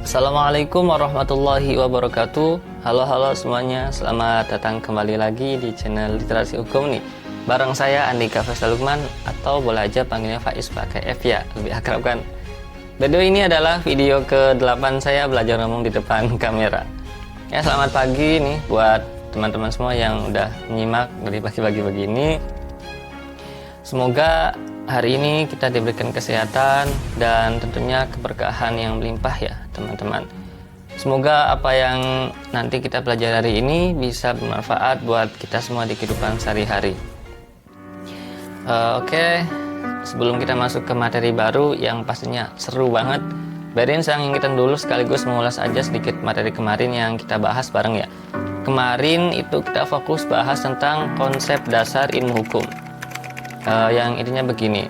Assalamualaikum warahmatullahi wabarakatuh. Halo semuanya, selamat datang kembali lagi di channel Literasi Hukum nih. Bareng saya Andika Faisal Lukman, atau boleh aja panggilnya Faiz pakai F ya, lebih akrab kan. Video ini adalah video ke-8 saya belajar ngomong di depan kamera. Ya, selamat pagi nih buat teman-teman semua yang udah menyimak dari pagi-pagi begini. Semoga hari ini kita diberikan kesehatan dan tentunya keberkahan yang melimpah ya teman-teman. Semoga apa yang nanti kita pelajari hari ini bisa bermanfaat buat kita semua di kehidupan sehari-hari. Oke, sebelum kita masuk ke materi baru yang pastinya seru banget, biarin saya ngingetin dulu sekaligus mengulas aja sedikit materi kemarin yang kita bahas bareng ya. Kemarin itu kita fokus bahas tentang konsep dasar ilmu hukum. Yang intinya begini,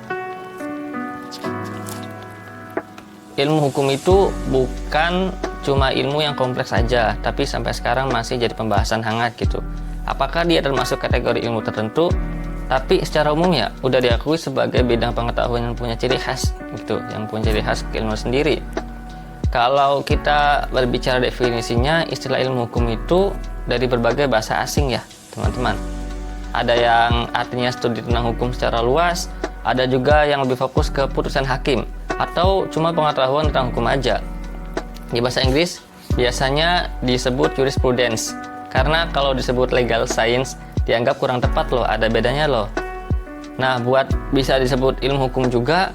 ilmu hukum itu bukan cuma ilmu yang kompleks saja, tapi sampai sekarang masih jadi pembahasan hangat gitu. Apakah dia termasuk kategori ilmu tertentu, tapi secara umum ya udah diakui sebagai bidang pengetahuan yang punya ciri khas gitu, yang punya ciri khas keilmuan sendiri. Kalau kita berbicara definisinya, istilah ilmu hukum itu dari berbagai bahasa asing ya teman-teman. Ada yang artinya studi tentang hukum secara luas, ada juga yang lebih fokus ke putusan hakim, atau cuma pengetahuan tentang hukum aja. Di bahasa Inggris biasanya disebut jurisprudence, karena kalau disebut legal science dianggap kurang tepat loh, ada bedanya loh. Nah, buat bisa disebut ilmu hukum juga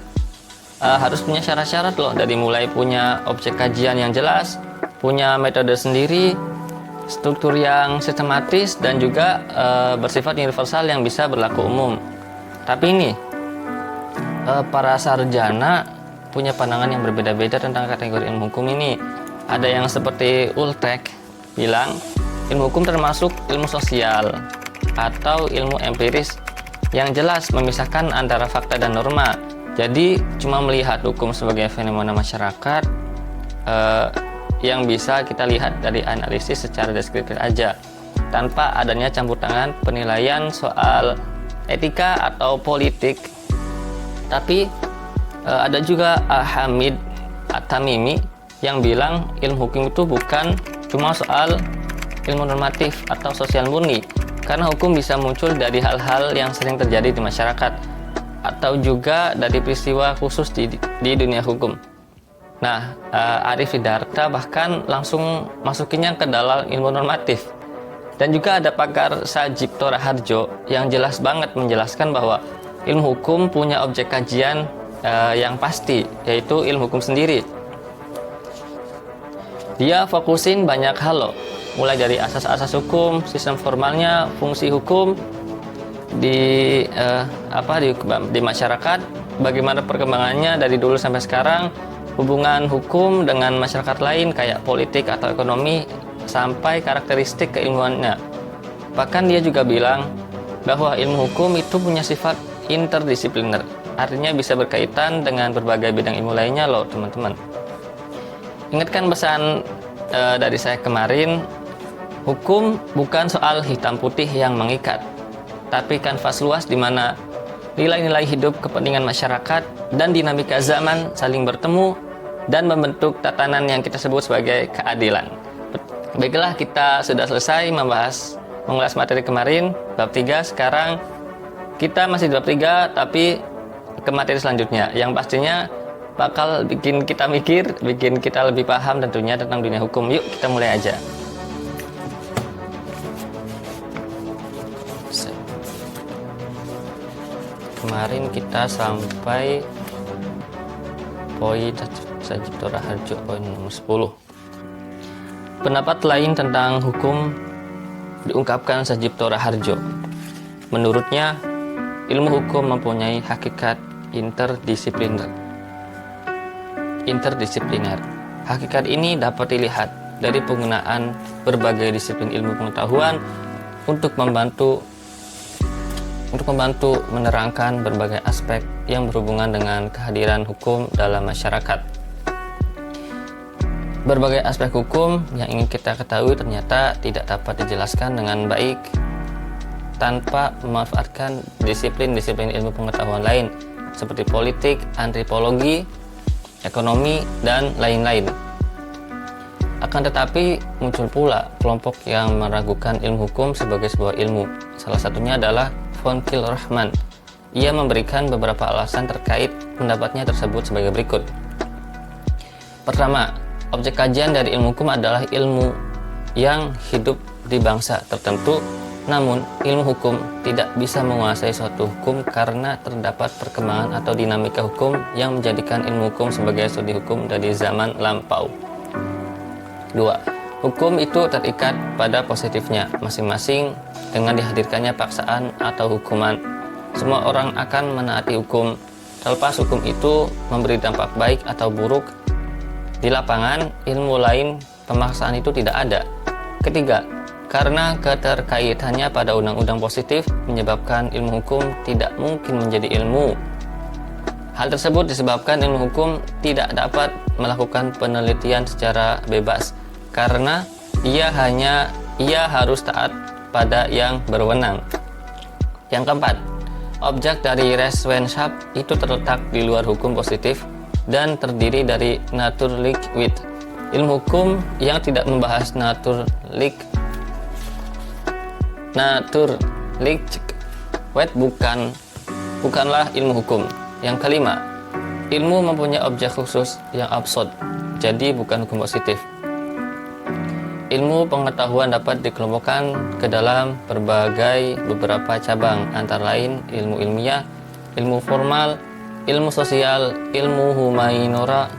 harus punya syarat-syarat loh, dari mulai punya objek kajian yang jelas, punya metode sendiri, struktur yang sistematis, dan juga bersifat universal yang bisa berlaku umum. Tapi ini para sarjana punya pandangan yang berbeda-beda tentang kategori ilmu hukum ini. Ada yang seperti Ultek bilang ilmu hukum termasuk ilmu sosial atau ilmu empiris yang jelas memisahkan antara fakta dan norma. Jadi cuma melihat hukum sebagai fenomena masyarakat yang bisa kita lihat dari analisis secara deskriptif aja, tanpa adanya campur tangan penilaian soal etika atau politik. Tapi ada juga Hamid At-Tamimi yang bilang ilmu hukum itu bukan cuma soal ilmu normatif atau sosial murni, karena hukum bisa muncul dari hal-hal yang sering terjadi di masyarakat atau juga dari peristiwa khusus di dunia hukum. Nah, Arif Hidarta bahkan langsung masukinnya ke dalam ilmu normatif. Dan juga ada pakar Sajipto Raharjo yang jelas banget menjelaskan bahwa ilmu hukum punya objek kajian yang pasti, yaitu ilmu hukum sendiri. Dia fokusin banyak hal loh, mulai dari asas-asas hukum, sistem formalnya, fungsi hukum di masyarakat, bagaimana perkembangannya dari dulu sampai sekarang, hubungan hukum dengan masyarakat lain kayak politik atau ekonomi, sampai karakteristik keilmuannya. Bahkan dia juga bilang bahwa ilmu hukum itu punya sifat interdisipliner, artinya bisa berkaitan dengan berbagai bidang ilmu lainnya loh teman-teman. Ingatkan pesan dari saya kemarin, hukum bukan soal hitam putih yang mengikat, tapi kanvas luas di mana nilai-nilai hidup, kepentingan masyarakat, dan dinamika zaman saling bertemu dan membentuk tatanan yang kita sebut sebagai keadilan. Baiklah, kita sudah selesai mengulas materi kemarin, bab 3. Sekarang kita masih di bab 3, tapi ke materi selanjutnya, yang pastinya bakal bikin kita mikir, bikin kita lebih paham tentunya tentang dunia hukum. Yuk, kita mulai aja. Kemarin kita sampai poin Sajipto Raharjo, poin nomor 10. Pendapat lain tentang hukum diungkapkan Sajipto Raharjo. Menurutnya, ilmu hukum mempunyai hakikat interdisipliner. Hakikat ini dapat dilihat dari penggunaan berbagai disiplin ilmu pengetahuan untuk membantu menerangkan berbagai aspek yang berhubungan dengan kehadiran hukum dalam masyarakat. Berbagai aspek hukum yang ingin kita ketahui ternyata tidak dapat dijelaskan dengan baik tanpa memanfaatkan disiplin-disiplin ilmu pengetahuan lain seperti politik, antropologi, ekonomi, dan lain-lain. Akan tetapi muncul pula kelompok yang meragukan ilmu hukum sebagai sebuah ilmu. Salah satunya adalah von Kil-Rahman. Ia memberikan beberapa alasan terkait pendapatnya tersebut sebagai berikut. Pertama, objek kajian dari ilmu hukum adalah ilmu yang hidup di bangsa tertentu, namun ilmu hukum tidak bisa menguasai suatu hukum karena terdapat perkembangan atau dinamika hukum yang menjadikan ilmu hukum sebagai studi hukum dari zaman lampau. 2. Hukum itu terikat pada positifnya masing-masing dengan dihadirkannya paksaan atau hukuman. Semua orang akan menaati hukum, terlepas hukum itu memberi dampak baik atau buruk. Di lapangan, ilmu lain pemaksaan itu tidak ada. Ketiga, karena keterkaitannya pada undang-undang positif menyebabkan ilmu hukum tidak mungkin menjadi ilmu. Hal tersebut disebabkan ilmu hukum tidak dapat melakukan penelitian secara bebas karena ia harus taat pada yang berwenang. Yang keempat, objek dari Rechtswissenschaft itu terletak di luar hukum positif dan terdiri dari Naturlichkeit. Ilmu hukum yang tidak membahas Naturlichkeit bukanlah ilmu hukum. Yang kelima, ilmu mempunyai objek khusus yang absurd, jadi bukan hukum positif. Ilmu pengetahuan dapat dikelompokkan ke dalam beberapa cabang, antara lain ilmu ilmiah, ilmu formal, ilmu sosial, ilmu humaniora.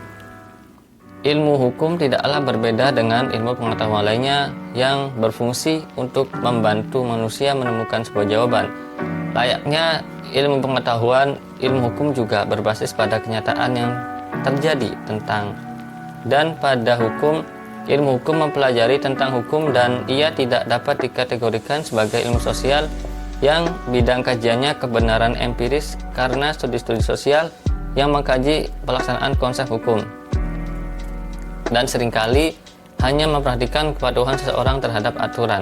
Ilmu hukum tidaklah berbeda dengan ilmu pengetahuan lainnya yang berfungsi untuk membantu manusia menemukan sebuah jawaban. Layaknya ilmu pengetahuan, ilmu hukum juga berbasis pada kenyataan yang terjadi dan pada hukum. Ilmu hukum mempelajari tentang hukum dan ia tidak dapat dikategorikan sebagai ilmu sosial yang bidang kajiannya kebenaran empiris karena studi-studi sosial yang mengkaji pelaksanaan konsep hukum dan seringkali hanya memperhatikan kepatuhan seseorang terhadap aturan.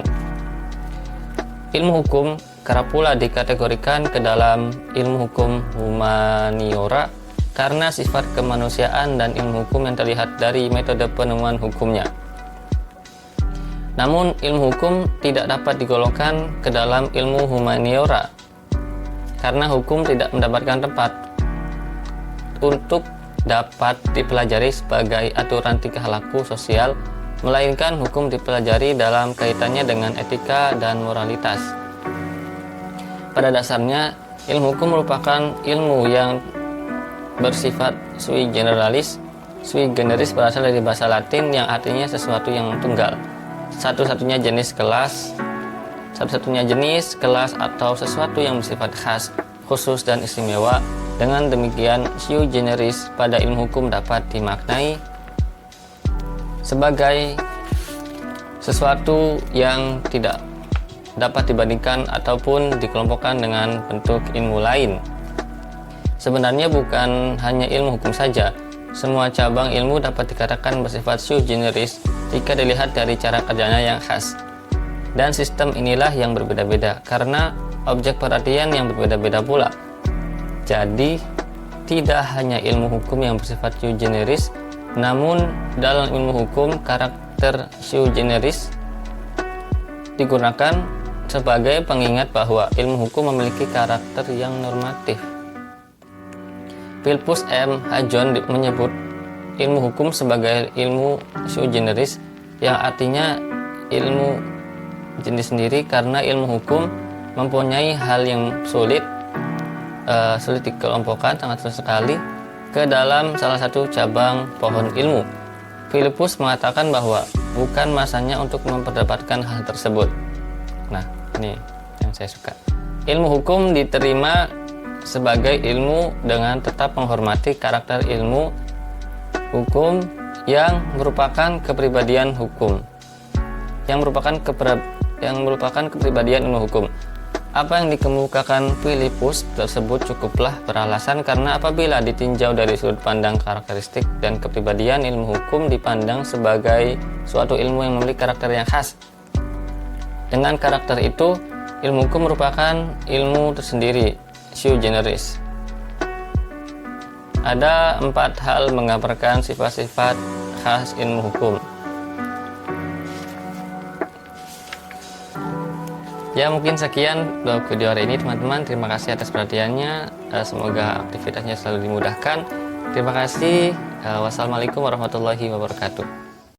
Ilmu hukum kerap pula dikategorikan ke dalam ilmu hukum humaniora karena sifat kemanusiaan dan ilmu hukum yang terlihat dari metode penemuan hukumnya. Namun ilmu hukum tidak dapat digolongkan ke dalam ilmu humaniora karena hukum tidak mendapatkan tempat untuk dapat dipelajari sebagai aturan tingkah laku sosial, melainkan hukum dipelajari dalam kaitannya dengan etika dan moralitas. Pada dasarnya, ilmu hukum merupakan ilmu yang bersifat sui generis. Sui generis berasal dari bahasa Latin yang artinya sesuatu yang tunggal, satu-satunya jenis, kelas atau sesuatu yang bersifat khas, khusus dan istimewa. Dengan demikian, sui generis pada ilmu hukum dapat dimaknai sebagai sesuatu yang tidak dapat dibandingkan ataupun dikelompokkan dengan bentuk ilmu lain. Sebenarnya bukan hanya ilmu hukum saja, semua cabang ilmu dapat dikatakan bersifat sui generis jika dilihat dari cara kerjanya yang khas. Dan sistem inilah yang berbeda-beda karena objek perhatian yang berbeda-beda pula. Jadi, tidak hanya ilmu hukum yang bersifat sui generis, namun dalam ilmu hukum karakter sui generis digunakan sebagai pengingat bahwa ilmu hukum memiliki karakter yang normatif. Philippus M. Hajon menyebut ilmu hukum sebagai ilmu sui generis yang artinya ilmu jenis sendiri karena ilmu hukum mempunyai hal yang sulit dikelompokkan sangat sulit sekali ke dalam salah satu cabang pohon ilmu. Philippus mengatakan bahwa bukan masanya untuk memperdebatkan hal tersebut. Nah, ini yang saya suka. Ilmu hukum diterima sebagai ilmu dengan tetap menghormati karakter ilmu hukum yang merupakan kepribadian hukum, yang merupakan kepribadian ilmu hukum. Apa yang dikemukakan Philippus tersebut cukuplah beralasan karena apabila ditinjau dari sudut pandang karakteristik dan kepribadian, ilmu hukum dipandang sebagai suatu ilmu yang memiliki karakter yang khas. Dengan karakter itu, ilmu hukum merupakan ilmu tersendiri, sui generis. Ada 4 hal menggambarkan sifat-sifat khas ilmu hukum. Ya mungkin sekian untuk video hari ini teman-teman. Terima kasih atas perhatiannya. Semoga aktivitasnya selalu dimudahkan. Terima kasih. Wassalamualaikum warahmatullahi wabarakatuh.